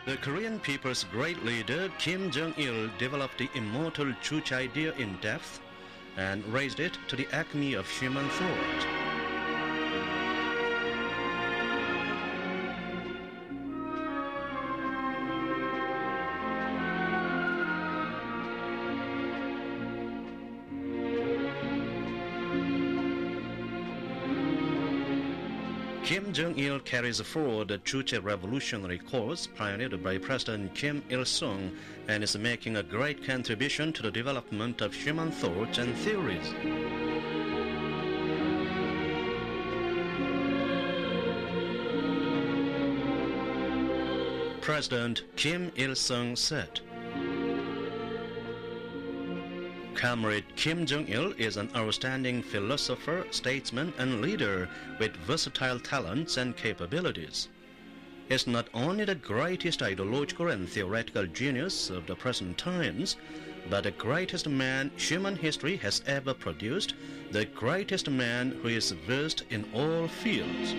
The Korean people's great leader Kim Jong Il developed the immortal Chuch idea in depth and raised it to the acme of human thought. Kim Jong Il carries forward the Chuche revolutionary course pioneered by President Kim Il-sung and is making a great contribution to the development of human thoughts and theories. President Kim Il-sung said, Comrade Kim Jong Il is an outstanding philosopher, statesman, and leader with versatile talents and capabilities. He is not only the greatest ideological and theoretical genius of the present times, but the greatest man human history has ever produced, the greatest man who is versed in all fields.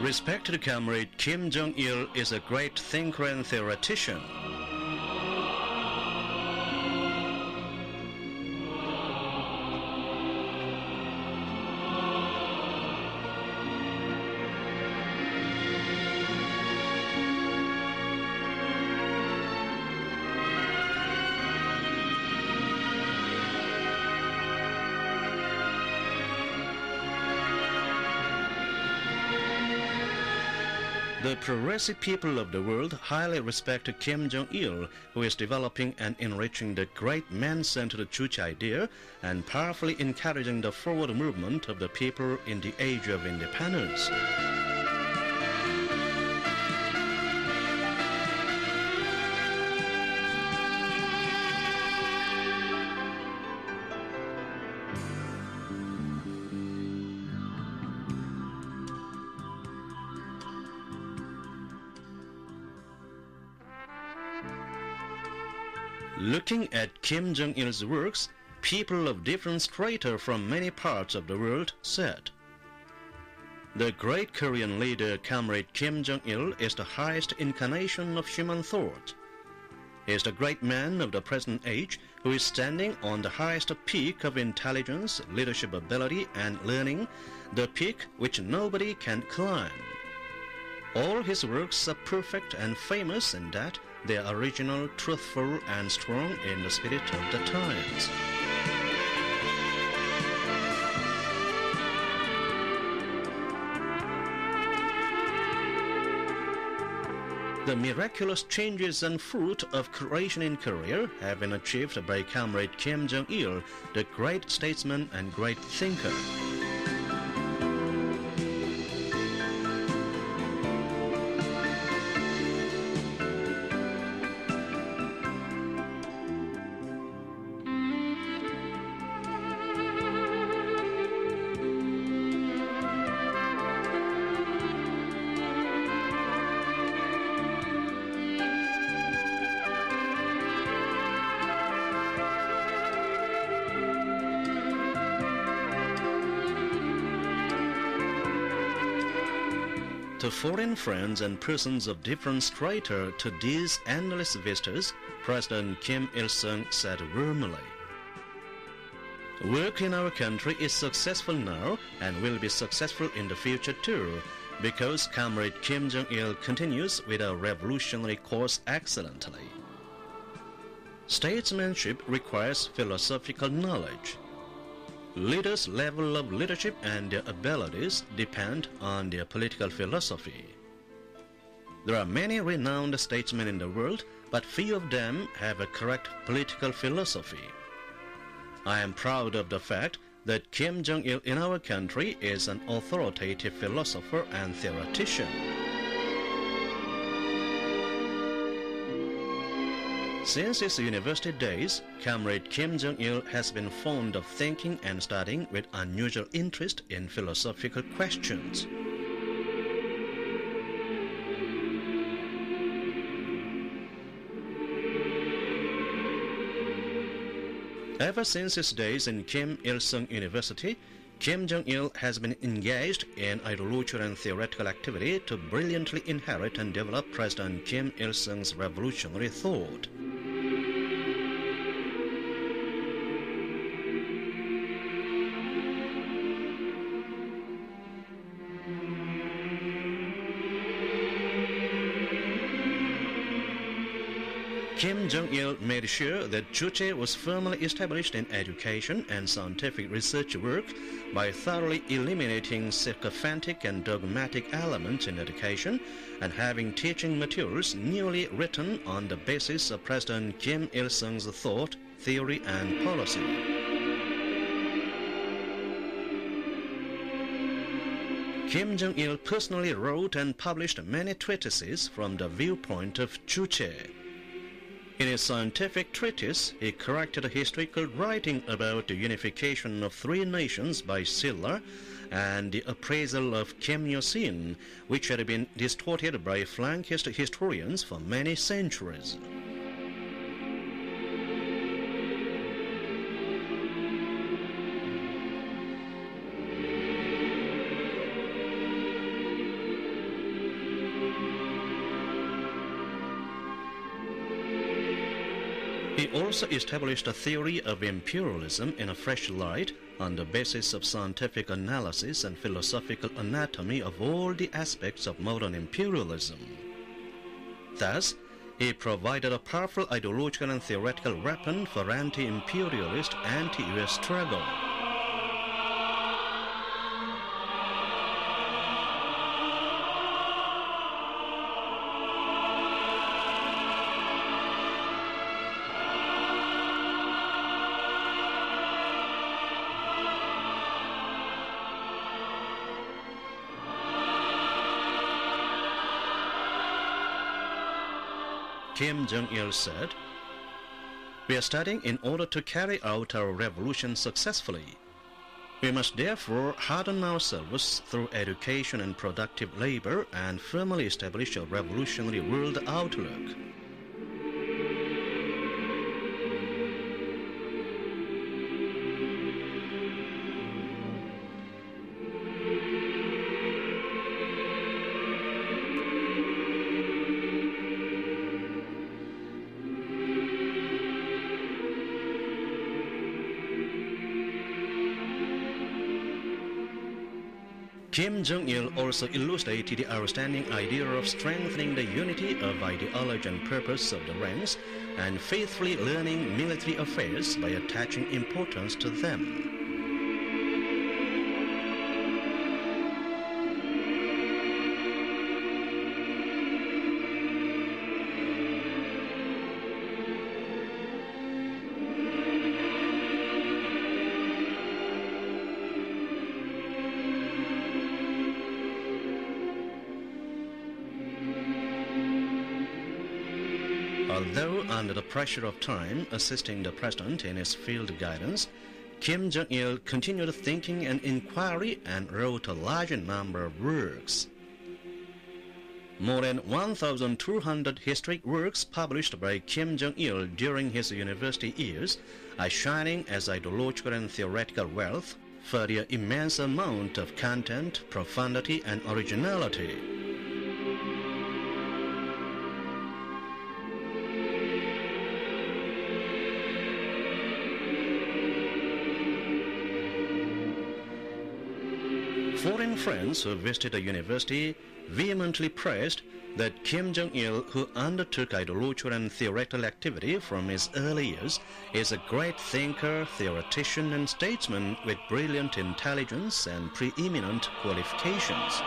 Respected comrade Kim Jong Il is a great thinker and theoretician. The progressive people of the world highly respect Kim Jong Il, who is developing and enriching the great man-centered Chuch idea and powerfully encouraging the forward movement of the people in the age of independence. Looking at Kim Jong Il's works, people of different strata from many parts of the world said, the great Korean leader comrade Kim Jong Il is the highest incarnation of human thought. He is the great man of the present age who is standing on the highest peak of intelligence, leadership ability, and learning, the peak which nobody can climb. All his works are perfect and famous in that they are original, truthful, and strong in the spirit of the times. The miraculous changes and fruit of creation in Korea have been achieved by comrade Kim Jong Il, the great statesman and great thinker. To foreign friends and persons of different strata, to these endless visitors, President Kim Il-sung said warmly, work in our country is successful now and will be successful in the future too, because comrade Kim Jong Il continues with a revolutionary course excellently. Statesmanship requires philosophical knowledge. Leaders' level of leadership and their abilities depend on their political philosophy. There are many renowned statesmen in the world, but few of them have a correct political philosophy. I am proud of the fact that Kim Jong Il in our country is an authoritative philosopher and theoretician. Since his university days, comrade Kim Jong Il has been fond of thinking and studying with unusual interest in philosophical questions. Ever since his days in Kim Il-sung University, Kim Jong-il has been engaged in ideological and theoretical activity to brilliantly inherit and develop President Kim Il-sung's revolutionary thought. Kim Jong-il made sure that Juche was firmly established in education and scientific research work by thoroughly eliminating sycophantic and dogmatic elements in education and having teaching materials newly written on the basis of President Kim Il-sung's thought, theory, and policy. Kim Jong-il personally wrote and published many treatises from the viewpoint of Juche. In his scientific treatise, he corrected a historical writing about the unification of three nations by Silla and the appraisal of Kim Il-sung, which had been distorted by flankist historians for many centuries. He also established a theory of imperialism in a fresh light on the basis of scientific analysis and philosophical anatomy of all the aspects of modern imperialism. Thus, he provided a powerful ideological and theoretical weapon for anti-imperialist, anti-US struggle. Kim Jong-il said, "We are studying in order to carry out our revolution successfully. We must therefore harden ourselves through education and productive labor and firmly establish a revolutionary world outlook." Kim Jong-il also elucidated the outstanding idea of strengthening the unity of ideology and purpose of the ranks and faithfully learning military affairs by attaching importance to them. Although under the pressure of time assisting the president in his field guidance, Kim Jong-il continued thinking and inquiry and wrote a large number of works. More than 1,200 historic works published by Kim Jong-il during his university years are shining as ideological and theoretical wealth for their immense amount of content, profundity, and originality. Foreign friends who visited the university vehemently praised that Kim Jong-il, who undertook ideological and theoretical activity from his early years, is a great thinker, theoretician, and statesman with brilliant intelligence and preeminent qualifications.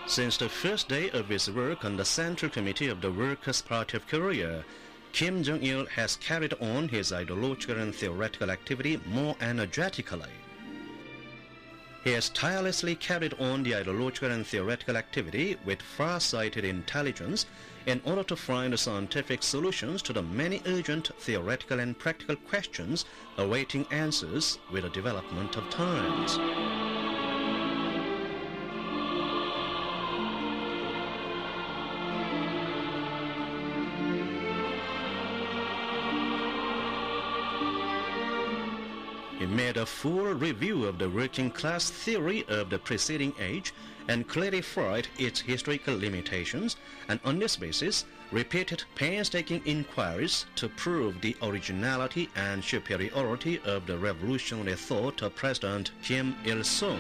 Since the first day of his work on the Central Committee of the Workers' Party of Korea, Kim Jong-il has carried on his ideological and theoretical activity more energetically. He has tirelessly carried on the ideological and theoretical activity with far-sighted intelligence in order to find scientific solutions to the many urgent theoretical and practical questions awaiting answers with the development of times. He made a full review of the working-class theory of the preceding age and clarified its historical limitations, and on this basis repeated painstaking inquiries to prove the originality and superiority of the revolutionary thought of President Kim Il-sung.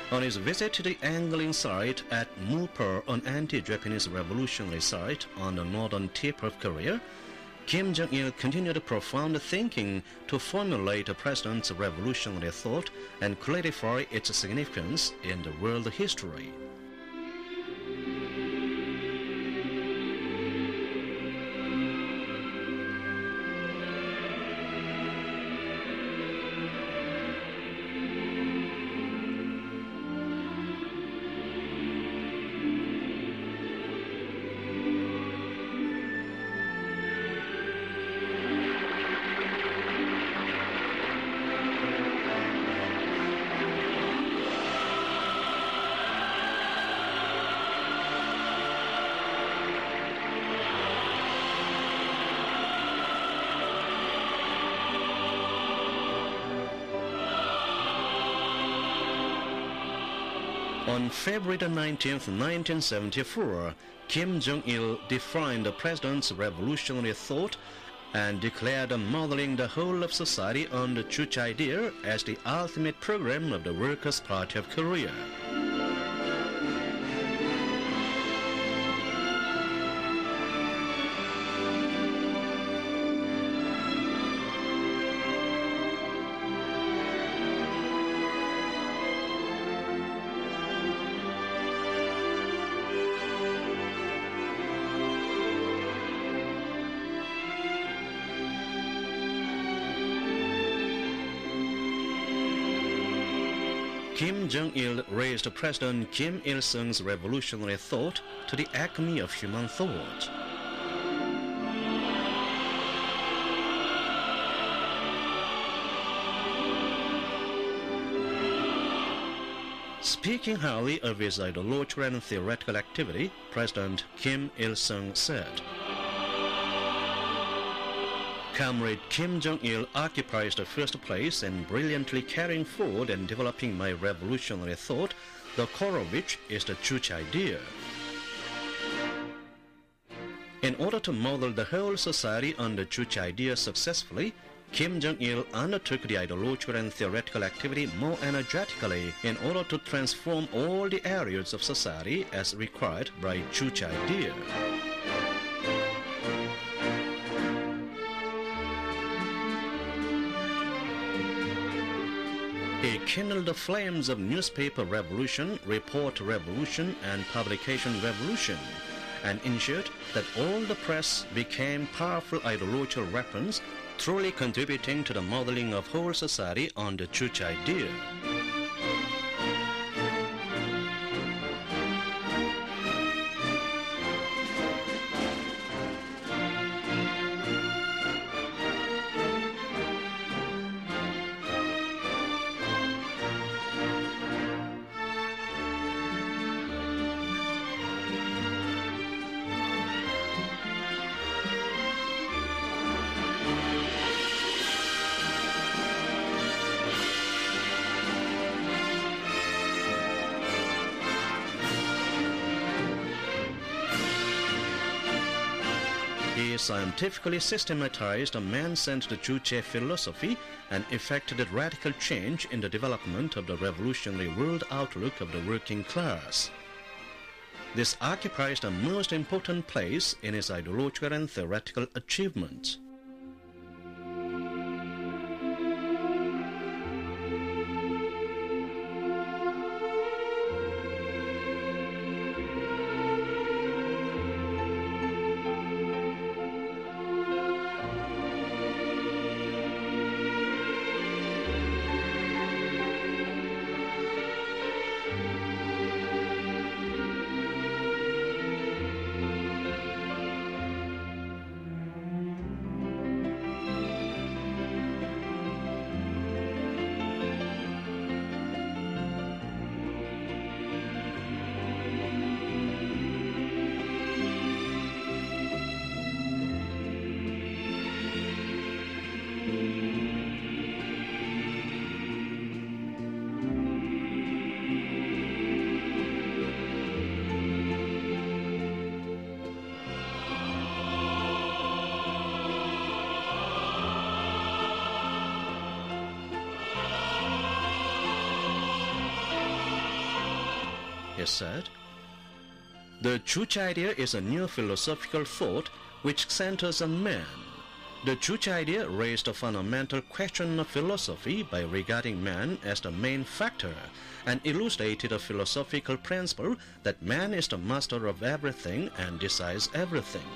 On his visit to the angling site at Mupo, an anti-Japanese revolutionary site on the northern tip of Korea, Kim Jong-il continued profound thinking to formulate the president's revolutionary thought and clarify its significance in the world history. On February 19, 1974, Kim Jong-il defined the president's revolutionary thought and declared modeling the whole of society on the Juche idea as the ultimate program of the Workers' Party of Korea. Kim Jong-il raised President Kim Il-sung's revolutionary thought to the acme of human thought. Speaking highly of his ideological and theoretical activity, President Kim Il-sung said, "Comrade Kim Jong-il occupies the first place in brilliantly carrying forward and developing my revolutionary thought, the core of which is the Juche idea. In order to model the whole society on the Juche idea successfully, Kim Jong-il undertook the ideological and theoretical activity more energetically in order to transform all the areas of society as required by Juche idea. He kindled the flames of newspaper revolution, report revolution, and publication revolution, and ensured that all the press became powerful ideological weapons, truly contributing to the modeling of whole society on the Juche idea." scientifically systematized a man-centered Juche philosophy and effected a radical change in the development of the revolutionary world outlook of the working class. This occupies the most important place in his ideological and theoretical achievements. He said, "The Juche idea is a new philosophical thought which centers on man. The Juche idea raised a fundamental question of philosophy by regarding man as the main factor and elucidated a philosophical principle that man is the master of everything and decides everything.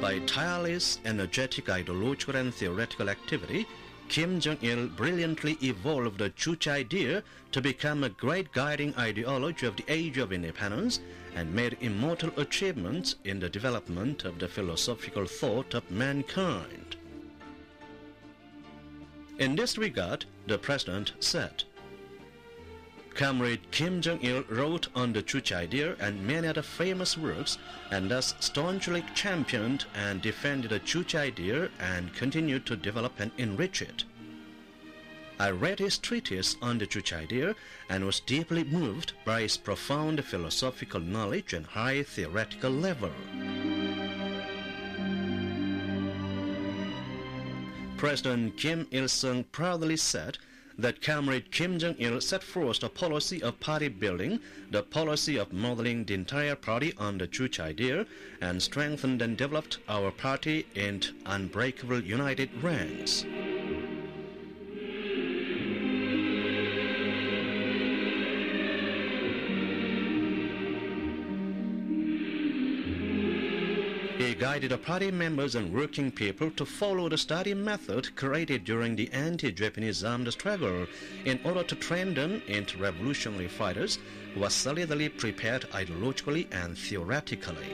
By tireless, energetic ideological and theoretical activity, Kim Jong Il brilliantly evolved the Juche idea to become a great guiding ideology of the Age of Independence and made immortal achievements in the development of the philosophical thought of mankind." In this regard, the President said, "Comrade Kim Jong Il wrote on the Juche idea and many other famous works, and thus staunchly championed and defended the Juche idea and continued to develop and enrich it. I read his treatise on the Juche idea and was deeply moved by his profound philosophical knowledge and high theoretical level." President Kim Il-sung proudly said that Comrade Kim Jong Il set forth a policy of party building, the policy of modeling the entire party on the Juche idea, and strengthened and developed our party into unbreakable united ranks. He guided the party members and working people to follow the study method created during the anti-Japanese armed struggle in order to train them into revolutionary fighters who are solidly prepared ideologically and theoretically.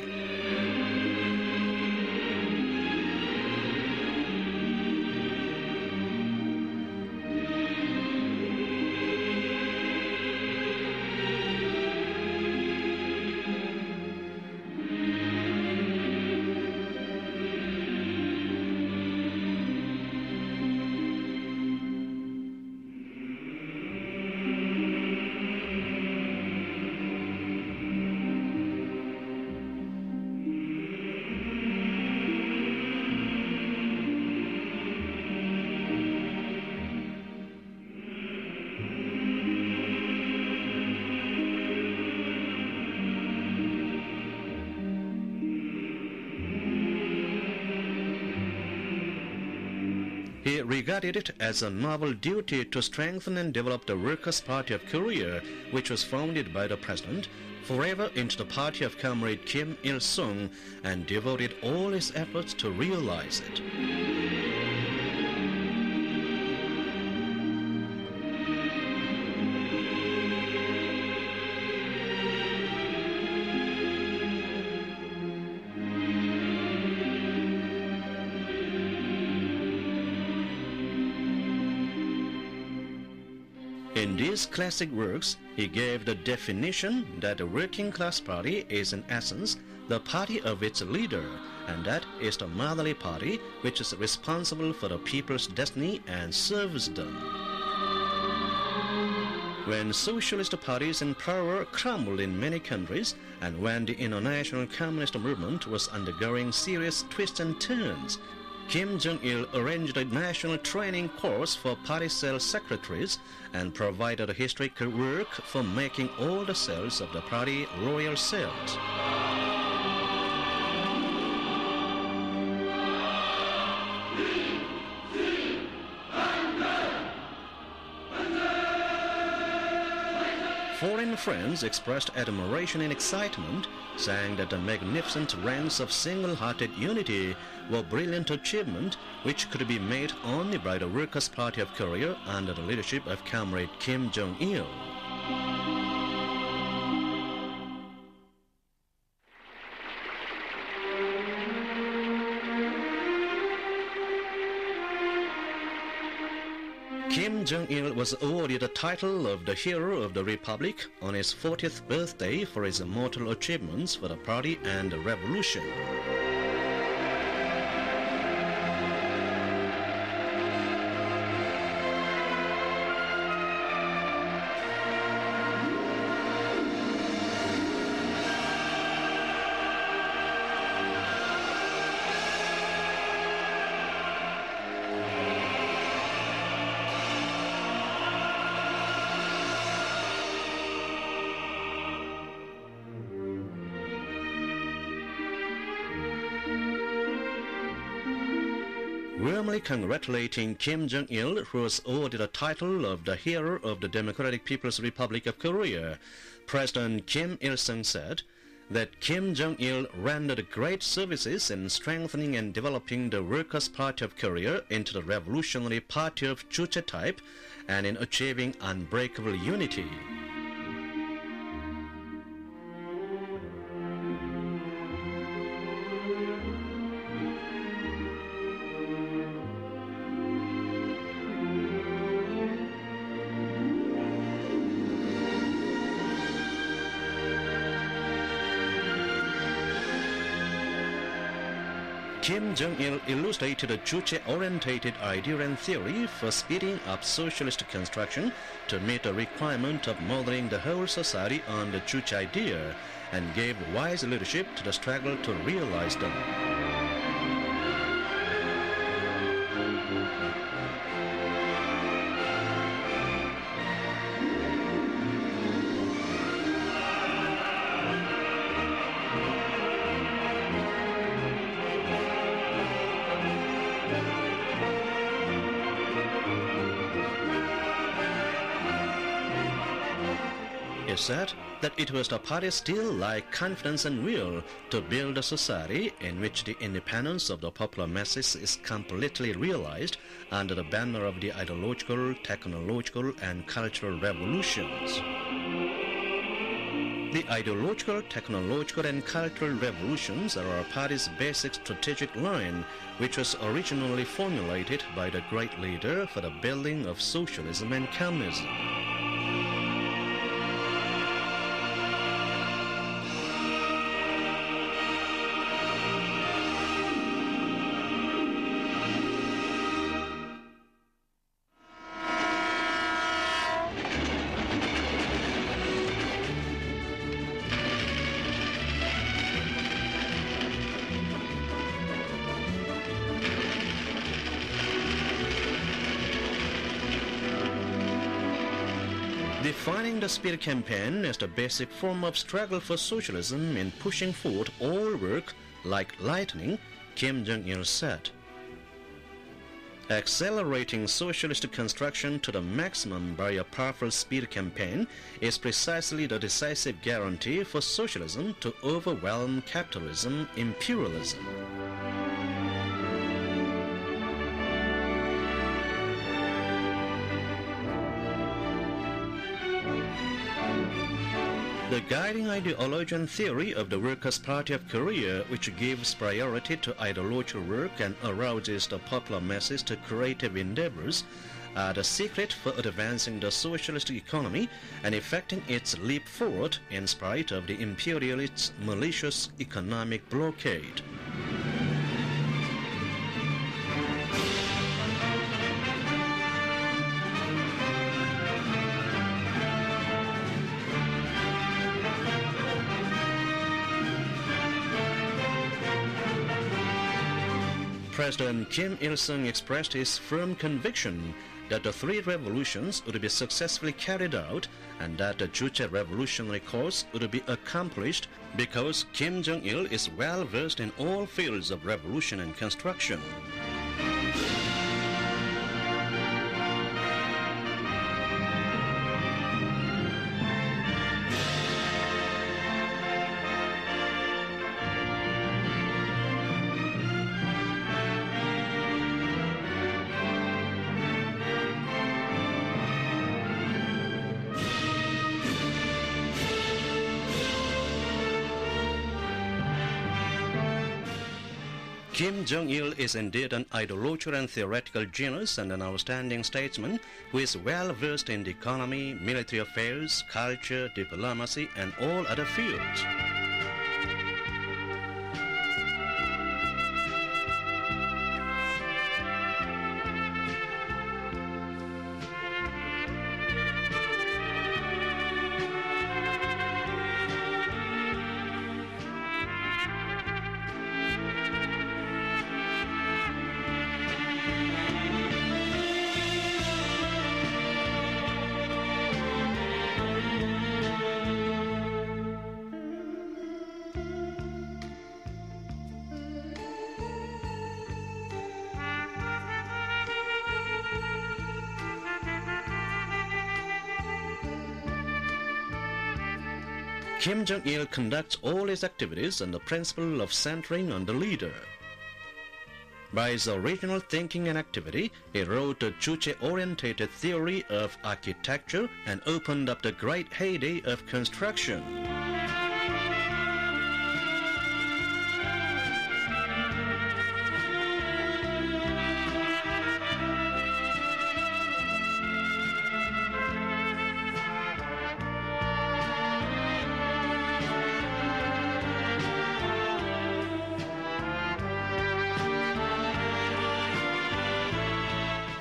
He regarded it as a noble duty to strengthen and develop the Workers' Party of Korea, which was founded by the President, forever into the party of Comrade Kim Il-sung, and devoted all his efforts to realize it. In these classic works, he gave the definition that the working class party is in essence the party of its leader, and that is the motherly party which is responsible for the people's destiny and serves them. when socialist parties in power crumbled in many countries and when the international communist movement was undergoing serious twists and turns, Kim Jong Il arranged a national training course for party cell secretaries and provided historical work for making all the cells of the party loyal cells. Foreign friends expressed admiration and excitement, saying that the magnificent ranks of single-hearted unity were brilliant achievement which could be made only by the Workers' Party of Korea under the leadership of comrade Kim Jong Il. Kim Jong Il was awarded the title of the Hero of the Republic on his 40th birthday for his immortal achievements for the party and the revolution. Warmly congratulating Kim Jong Il, who was awarded the title of the Hero of the Democratic People's Republic of Korea, President Kim Il-sung said that Kim Jong Il rendered great services in strengthening and developing the Workers' Party of Korea into the revolutionary party of Juche type and in achieving unbreakable unity. Kim Jong Il illustrated a Juche-orientated idea and theory for speeding up socialist construction to meet the requirement of modeling the whole society on the Juche idea and gave wise leadership to the struggle to realize them. He said that it was the party's still-like confidence and will to build a society in which the independence of the popular masses is completely realized under the banner of the ideological, technological, and cultural revolutions. The ideological, technological, and cultural revolutions are our party's basic strategic line, which was originally formulated by the great leader for the building of socialism and communism. Defining the Speed campaign as the basic form of struggle for socialism in pushing forward all work like lightning, Kim Jong Il said, "Accelerating socialist construction to the maximum by a powerful Speed campaign is precisely the decisive guarantee for socialism to overwhelm capitalism, imperialism." The guiding ideology and theory of the Workers' Party of Korea, which gives priority to ideological work and arouses the popular masses to creative endeavors, are the secret for advancing the socialist economy and effecting its leap forward in spite of the imperialists' malicious economic blockade. President Kim Il-sung expressed his firm conviction that the three revolutions would be successfully carried out and that the Juche revolutionary cause would be accomplished because Kim Jong-il is well versed in all fields of revolution and construction. Kim Jong-il is indeed an ideological and theoretical genius and an outstanding statesman who is well versed in the economy, military affairs, culture, diplomacy, and all other fields. Kim Jong-il conducts all his activities on the principle of centering on the leader. By his original thinking and activity, he wrote a Juche-orientated theory of architecture and opened up the great heyday of construction.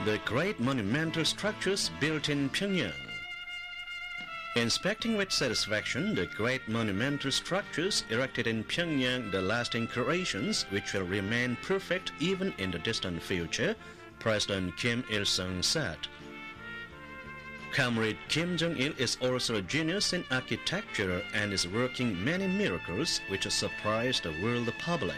The great monumental structures built in Pyongyang. Inspecting with satisfaction the great monumental structures erected in Pyongyang, the lasting creations which will remain perfect even in the distant future, President Kim Il-sung said. Comrade Kim Jong-il is also a genius in architecture and is working many miracles which surprise the world public.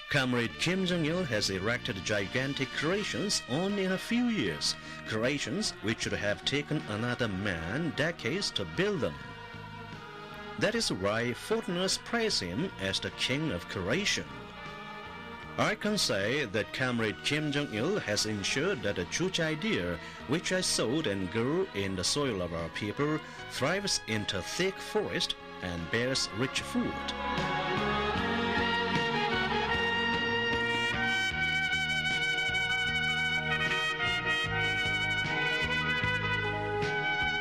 Comrade Kim Jong-il has erected gigantic creations only in a few years, creations which should have taken another man decades to build them. That is why foreigners praise him as the king of creation. I can say that Comrade Kim Jong-il has ensured that the Juche idea, which I sowed and grew in the soil of our people, thrives into thick forest and bears rich fruit.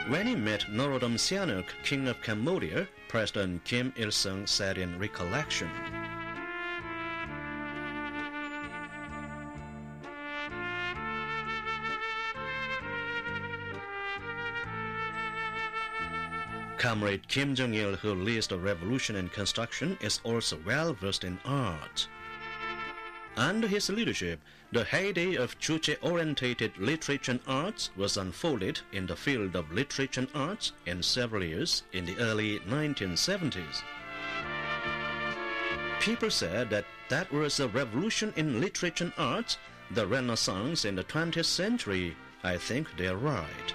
When he met Norodom Sihanouk, king of Cambodia, President Kim Il-sung said in recollection, Comrade Kim Jong-il, who leads the revolution in construction, is also well versed in art. Under his leadership, the heyday of Juche-orientated literature and arts was unfolded in the field of literature and arts in several years in the early 1970s. People said that was a revolution in literature and arts, the Renaissance in the 20th century. I think they're right.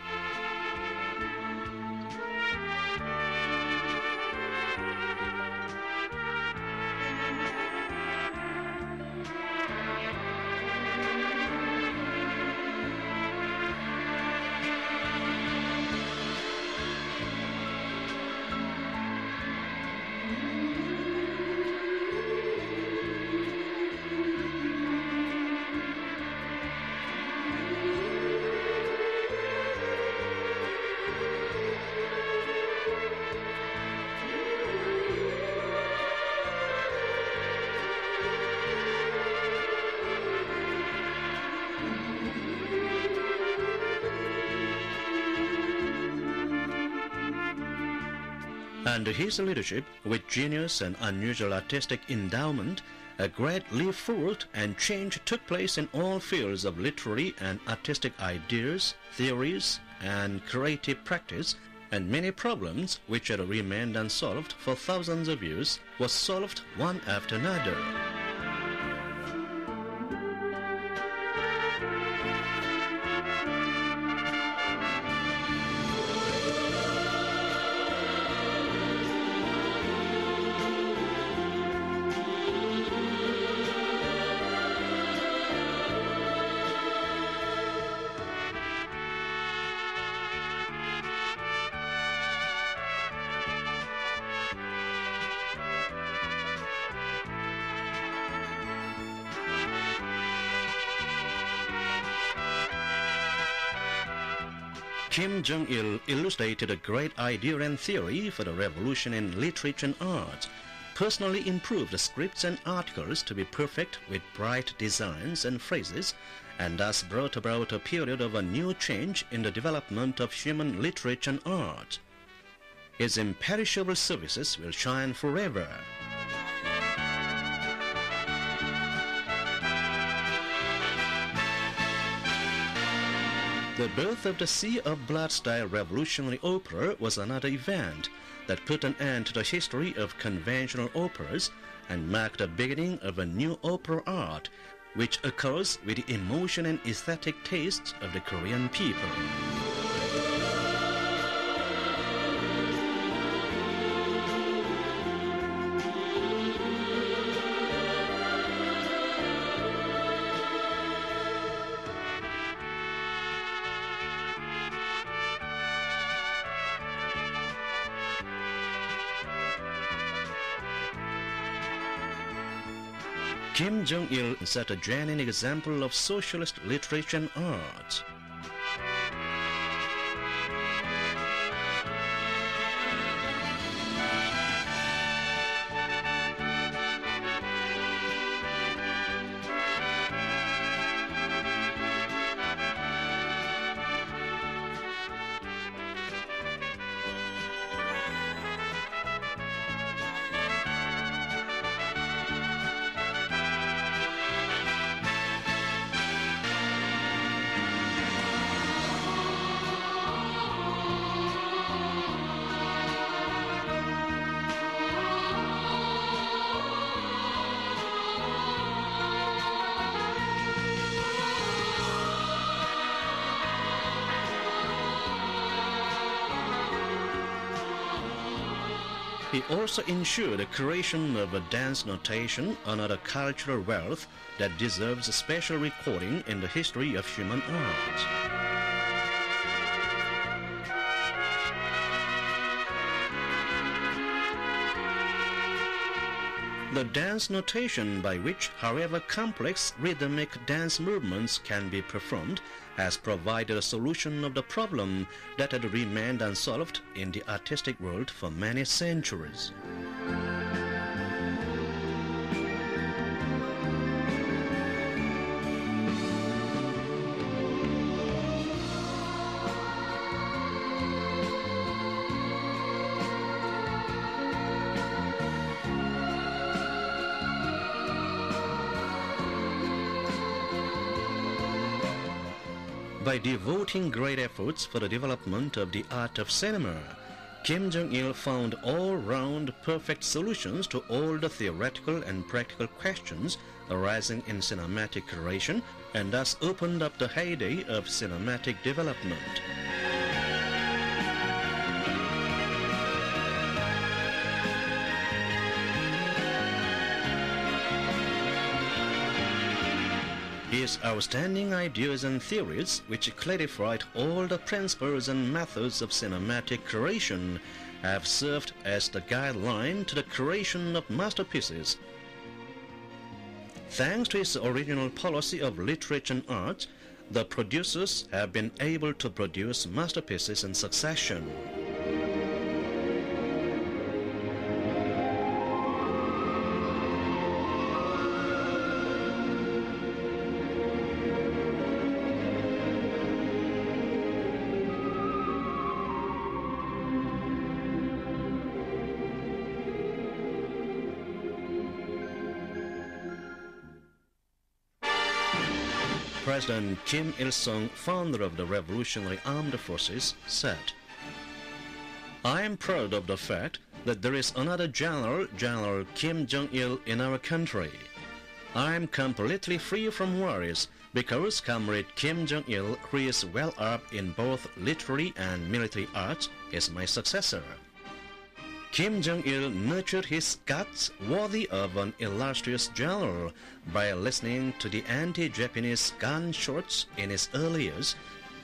Under his leadership, with genius and unusual artistic endowment, a great leap forward and change took place in all fields of literary and artistic ideas, theories, and creative practice, and many problems which had remained unsolved for thousands of years were solved one after another. Kim Jong Il illustrated a great idea and theory for the revolution in literature and art, personally improved the scripts and articles to be perfect with bright designs and phrases, and thus brought about a period of a new change in the development of human literature and art. His imperishable services will shine forever. The birth of the Sea of Blood-style revolutionary opera was another event that put an end to the history of conventional operas and marked the beginning of a new opera art, which occurs with the emotion and aesthetic tastes of the Korean people. Kim Jong Il set a genuine example of socialist literature and art. He also ensured the creation of a dance notation, another cultural wealth that deserves a special recording in the history of human art. The dance notation, by which, however complex rhythmic dance movements can be performed, has provided a solution of the problem that had remained unsolved in the artistic world for many centuries. By devoting great efforts for the development of the art of cinema, Kim Jong Il found all-round perfect solutions to all the theoretical and practical questions arising in cinematic creation, and thus opened up the heyday of cinematic development. His outstanding ideas and theories, which clarified all the principles and methods of cinematic creation, have served as the guideline to the creation of masterpieces. Thanks to his original policy of literature and art, the producers have been able to produce masterpieces in succession. President Kim Il-sung, founder of the Revolutionary Armed Forces, said, "I am proud of the fact that there is another general, General Kim Jong Il, in our country. I am completely free from worries because Comrade Kim Jong Il, who is well up in both literary and military arts, is my successor." Kim Jong Il nurtured his guts worthy of an illustrious general by listening to the anti-Japanese gunshots in his early years,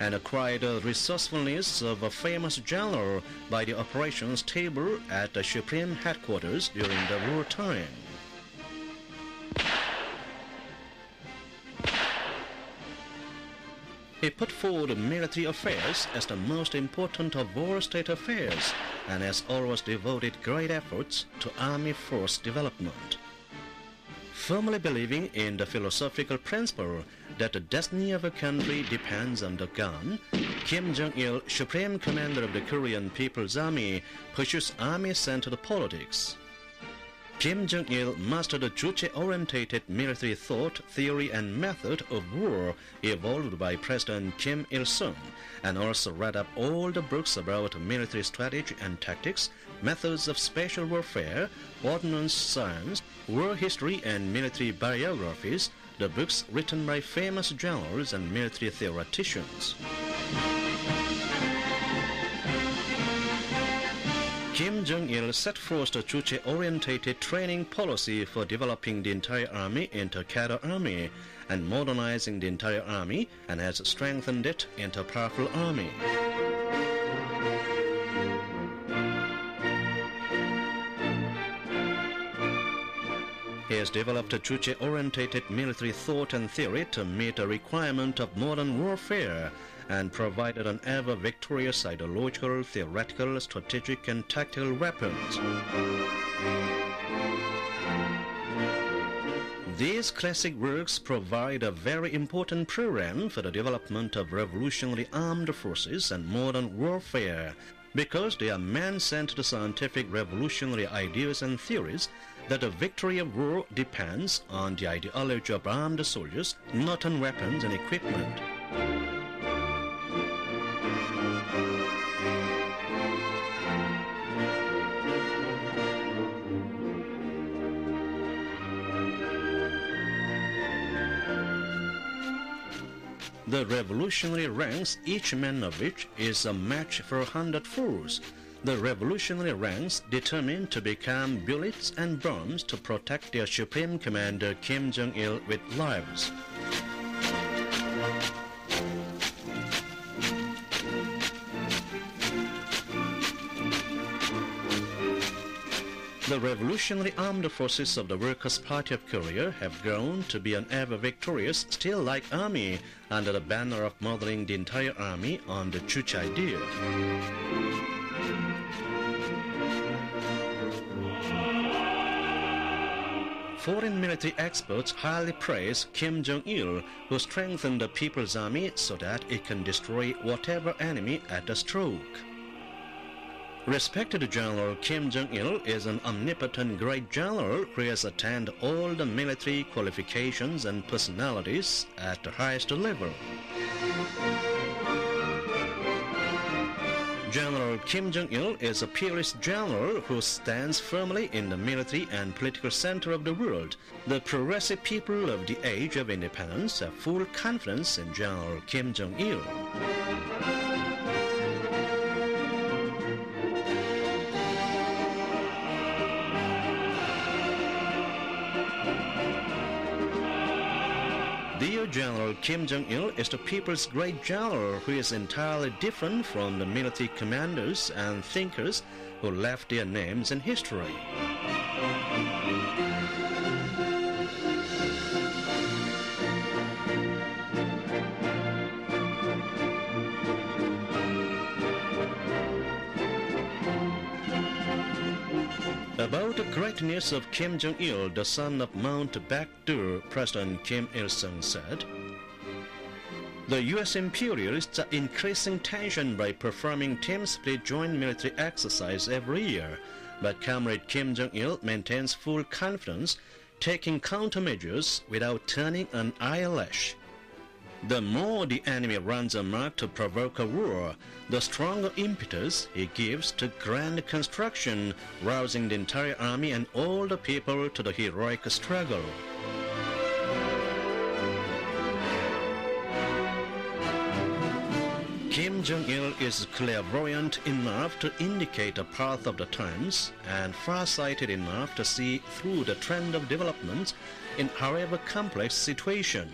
and acquired the resourcefulness of a famous general by the operations table at the Supreme Headquarters during the wartime. He put forward military affairs as the most important of all state affairs and has always devoted great efforts to army force development. Firmly believing in the philosophical principle that the destiny of a country depends on the gun, Kim Jong Il, Supreme Commander of the Korean People's Army, pursues army-centered politics. Kim Jong Il mastered the Juche-orientated military thought, theory, and method of war evolved by President Kim Il-sung, and also read up all the books about military strategy and tactics, methods of special warfare, ordnance science, war history, and military biographies, the books written by famous generals and military theoreticians. Kim Jong Il set forth the Juche-orientated training policy for developing the entire army into a cadre army and modernizing the entire army, and has strengthened it into a powerful army. He has developed a Juche-orientated military thought and theory to meet the requirement of modern warfare, and provided an ever-victorious ideological, theoretical, strategic, and tactical weapons. These classic works provide a very important program for the development of revolutionary armed forces and modern warfare, because they are man-centered scientific revolutionary ideas and theories that the victory of war depends on the ideology of armed soldiers, not on weapons and equipment. The revolutionary ranks, each man of which is a match for 100 fools. The revolutionary ranks determined to become bullets and bombs to protect their supreme commander Kim Jong Il with lives. The Revolutionary Armed Forces of the Workers' Party of Korea have grown to be an ever-victorious, still-like army under the banner of modeling the entire army on the Juche idea. Foreign military experts highly praise Kim Jong Il, who strengthened the People's Army so that it can destroy whatever enemy at a stroke. Respected General Kim Jong Il is an omnipotent great general who has attained all the military qualifications and personalities at the highest level. General Kim Jong Il is a peerless general who stands firmly in the military and political center of the world. The progressive people of the age of independence have full confidence in General Kim Jong Il. Dear General Kim Jong Il is the people's great general who is entirely different from the military commanders and thinkers who left their names in history. About the greatness of Kim Jong Il, the son of Mount Baekdur, President Kim Il-sung said, "The U.S. imperialists are increasing tension by performing team-split joint military exercise every year, but Comrade Kim Jong Il maintains full confidence, taking countermeasures without turning an eyelash. The more the enemy runs amok to provoke a war, the stronger impetus he gives to grand construction, rousing the entire army and all the people to the heroic struggle. Kim Jong Il is clairvoyant enough to indicate the path of the times and far-sighted enough to see through the trend of developments in however complex situation.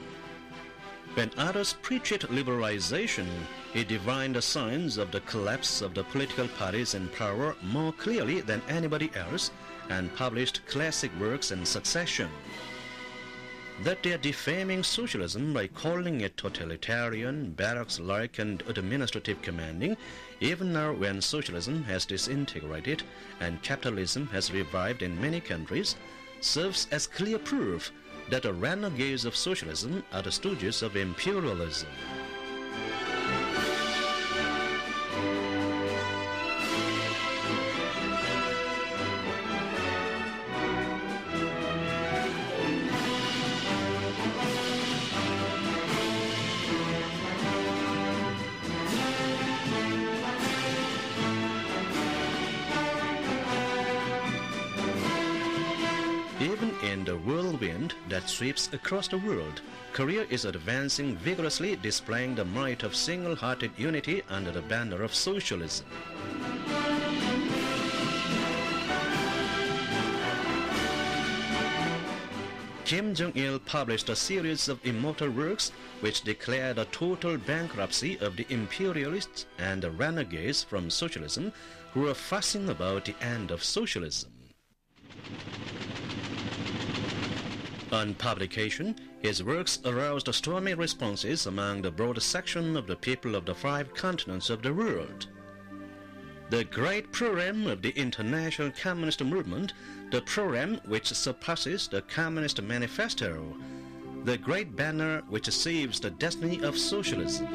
When others preached liberalization, he divined the signs of the collapse of the political parties in power more clearly than anybody else and published classic works in succession. That they are defaming socialism by calling it totalitarian, barracks-like and administrative commanding, even now when socialism has disintegrated and capitalism has revived in many countries, serves as clear proof that the renegades of socialism are the stooges of imperialism. Even in the whirlwind that sweeps across the world, Korea is advancing vigorously, displaying the might of single-hearted unity under the banner of socialism. Kim Jong Il published a series of immortal works which declared a total bankruptcy of the imperialists and the renegades from socialism who were fussing about the end of socialism. On publication, his works aroused stormy responses among the broad section of the people of the 5 continents of the world. The great program of the international communist movement, the program which surpasses the Communist Manifesto, the great banner which saves the destiny of socialism.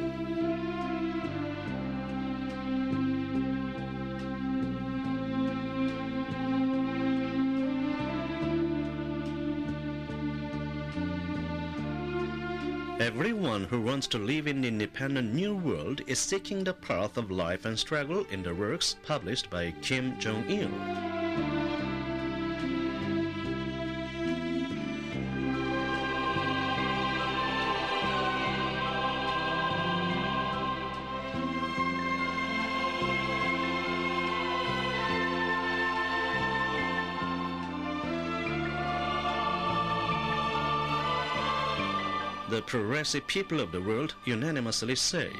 Everyone who wants to live in the independent new world is seeking the path of life and struggle in the works published by Kim Jong Il. The progressive people of the world unanimously say,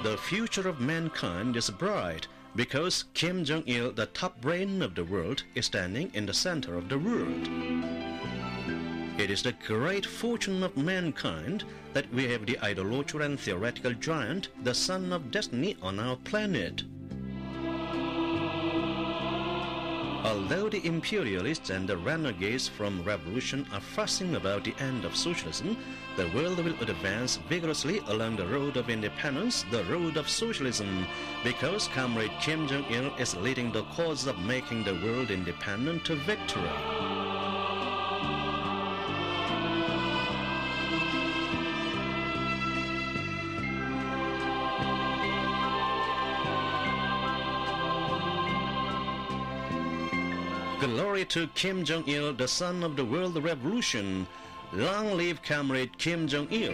the future of mankind is bright because Kim Jong Il, the top brain of the world, is standing in the center of the world. It is the great fortune of mankind that we have the ideological and theoretical giant, the son of destiny, on our planet. Although the imperialists and the renegades from revolution are fussing about the end of socialism, the world will advance vigorously along the road of independence, the road of socialism, because comrade Kim Jong Il is leading the cause of making the world independent to victory. Glory to Kim Jong Il, the son of the world revolution. Long live comrade Kim Jong Il.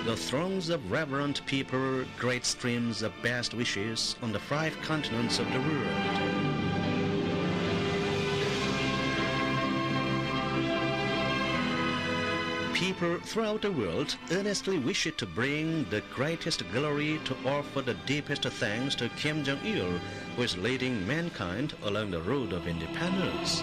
The throngs of reverent people, great streams of best wishes on the 5 continents of the world. People throughout the world earnestly wish to bring the greatest glory, to offer the deepest thanks to Kim Jong Il, who is leading mankind along the road of independence.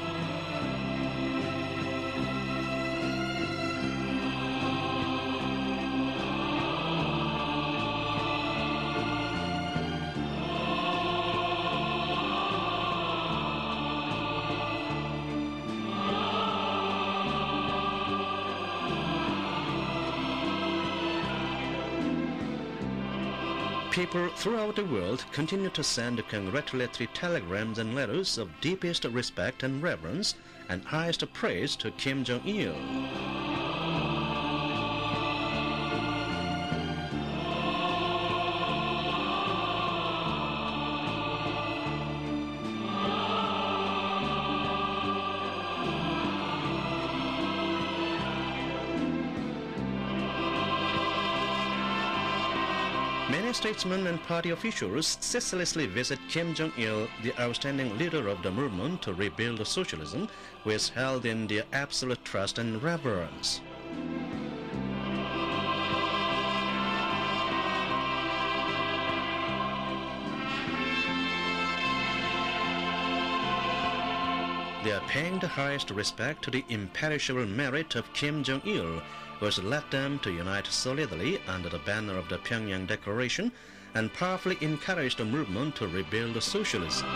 People throughout the world continue to send congratulatory telegrams and letters of deepest respect and reverence and highest praise to Kim Jong Il. Many statesmen and party officials ceaselessly visit Kim Jong Il, the outstanding leader of the movement to rebuild socialism, who is held in their absolute trust and reverence. They are paying the highest respect to the imperishable merit of Kim Jong Il, who has led them to unite solidly under the banner of the Pyongyang Declaration and powerfully encourage the movement to rebuild socialism.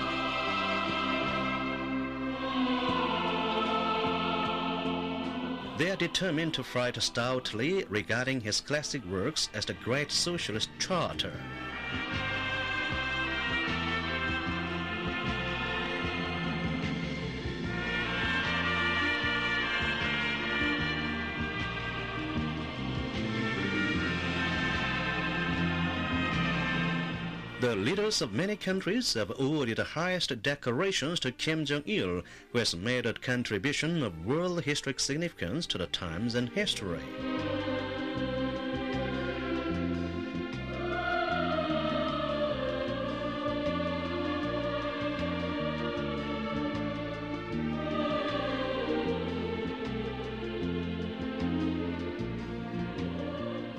They are determined to fight stoutly regarding his classic works as the Great Socialist Charter. The leaders of many countries have awarded the highest decorations to Kim Jong Il, who has made a contribution of world historic significance to the times and history.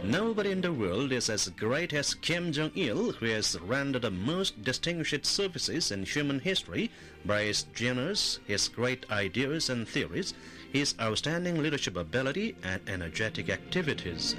Nobody in the world is as great as Kim Jong Il, who has rendered the most distinguished services in human history by his genius, his great ideas and theories, his outstanding leadership ability and energetic activities.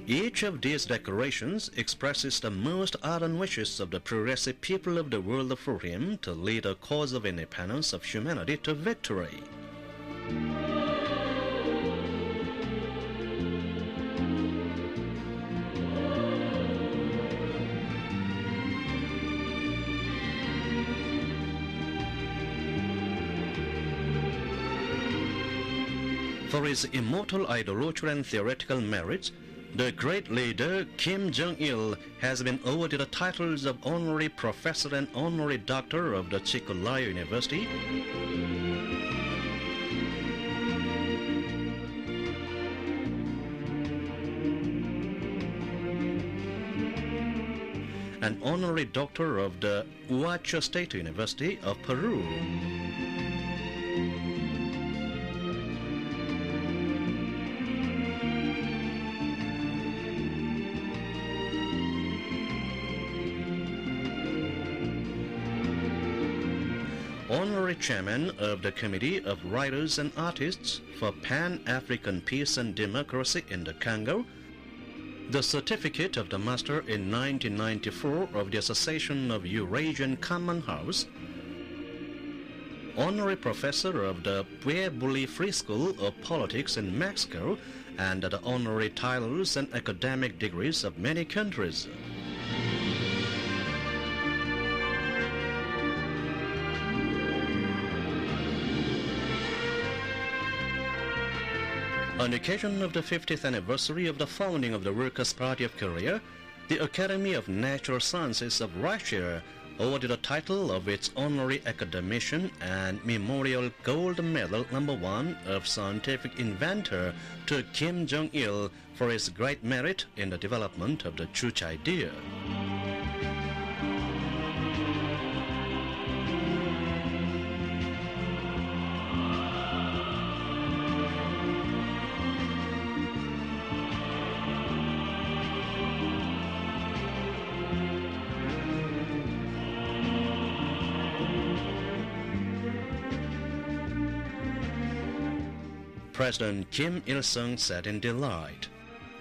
Each of these declarations expresses the most ardent wishes of the progressive people of the world for him to lead a cause of independence of humanity to victory. For his immortal idolatry and theoretical merits, the great leader Kim Jong Il has been awarded the titles of Honorary Professor and Honorary Doctor of the Chikotlaya University, and Honorary Doctor of the Huacho State University of Peru. Honorary Chairman of the Committee of Writers and Artists for Pan-African Peace and Democracy in the Congo, the Certificate of the Master in 1994 of the Association of Eurasian Common House, Honorary Professor of the Puebla Free School of Politics in Mexico, and the honorary titles and academic degrees of many countries. On the occasion of the 50th anniversary of the founding of the Workers' Party of Korea, the Academy of Natural Sciences of Russia awarded the title of its Honorary Academician and Memorial Gold Medal #1 of Scientific Inventor to Kim Jong Il for his great merit in the development of the Chuch idea. President Kim Il-sung said in delight,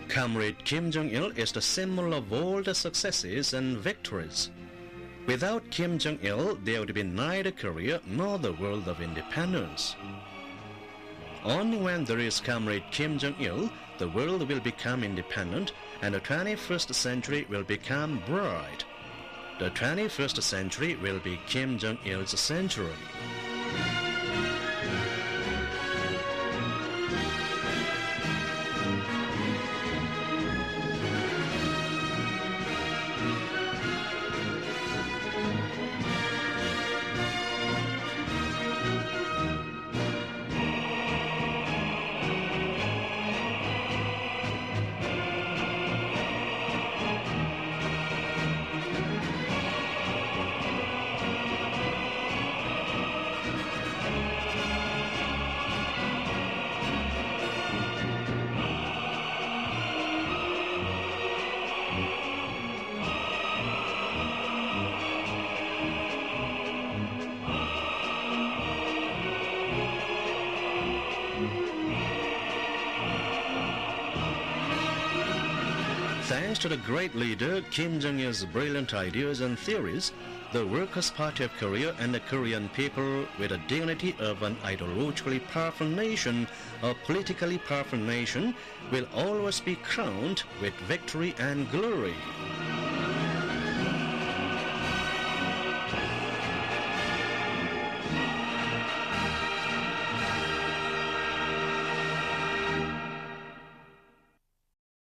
"Comrade Kim Jong Il is the symbol of all the successes and victories. Without Kim Jong Il, there would be neither Korea nor the world of independence. Only when there is comrade Kim Jong Il, the world will become independent and the 21st century will become bright. The 21st century will be Kim Jong Il's century. Thanks to the great leader Kim Jong-il's brilliant ideas and theories, the Workers' Party of Korea and the Korean people, with the dignity of an ideologically powerful nation, a politically powerful nation, will always be crowned with victory and glory.